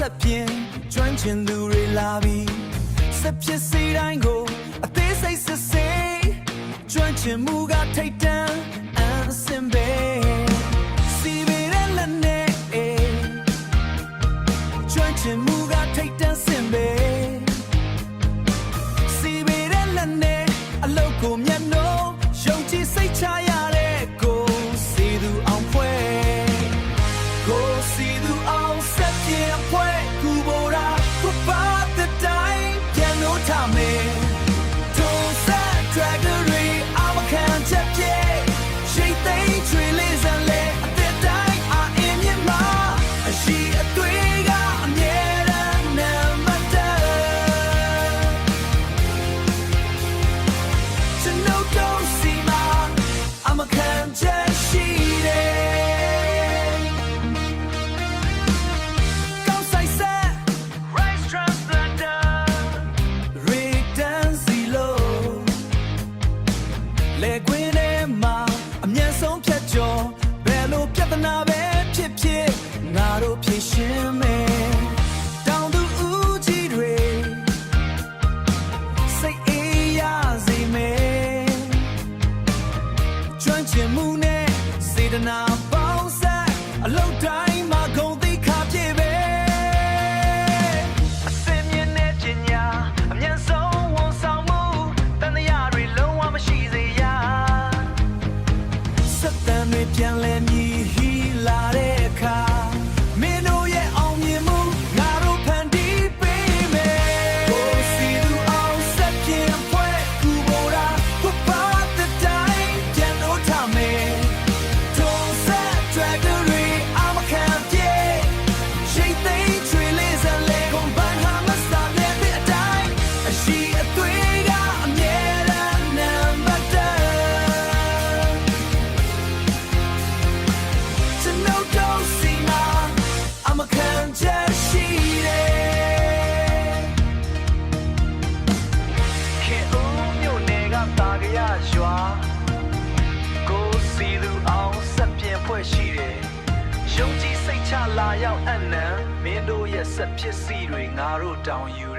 ဆက်ပြင်းကျွမ်းကျင်သူတွေလာပြီးဆက်ဖြစ်စီတိုင်းကိုအသေးစိတ်စစ်ဆေးကျွမ်းကျင်မှုကထိတ်တန့်အန်စင်ပဲစီဗီရဲ့လက်နဲ့ကျွမ်းကျင်မှုကထိတ်တန့်စင်ပဲစီဗီရဲ့လက်နဲ့အလုပ်ကိုမျက်နှာယုံကြည်စိတ်ချရတဲ့ကိုစီသူအောင်ဖွဲ့ကိုစီသူအောင်ဆက်ပြင်းဖွဲ့ကူပေါ်တာဘပါတဲ့တိုင်းပြန်လို့ထားမယ်ထုံးဆက် Draggery အမခံချက်ပြေရှိသိမ်းချွေလေးစံလေအသက်တိုင်းအအင်းမြမအရှိအသွေးကအမြဲတမ်းနံပါတ်ကျွန်တော်တို့စီမှာအမခံချက်ရှိတယ်လေကွင်းထဲမှာအမျက်ဆုံးဖြတ်ကျော်ဘယ်လိုပြဿနာပဲဖြစ်ဖြစ်ငါတို့ဖြေရှင်းမယ်တောင်သူဦးကြီးတွေစိတ်အေးရစေမယ်ကျွမ်းကျင်မှုနဲ့စေတနာပေါင်းဆက်အလုပ်တိုင်းမှာဂုဏ်သိက္ခာပြည့်ပဲအစင်မြင့်တဲ့ပညာအမျက်ဆုံးဝန်ဆောင်မှုတန်တရားတွေလုံးဝမရှိစေပြန်လဲမြည်ဟီလာတဲ့အခါမင်းတို့ရဲ့အောင်မြင်မှုငါတို့ဖန်တီးပေးမယ်ကိုစီသူအောင်ဆက်ပြင်းဖွဲ့ကူပေါ်တာဘပါတဲ့တိုင်းပြန်လို့ထားမယ်ထုံးဆက် Draggery အမခံပြေရှိသိမ်းချွေလေးစံလေကုန်ပန်းဟာမစတာနဲ့တဲ့အတိုင်းအရှိအသွေးကအမြဲတမ်းနံပါတ်I'm a can't she Can't own your nigga Tagia Joa Go see the all Sapien Pushi Yonji say Chala Yao Anna Mendo yes a piece ring arrow down you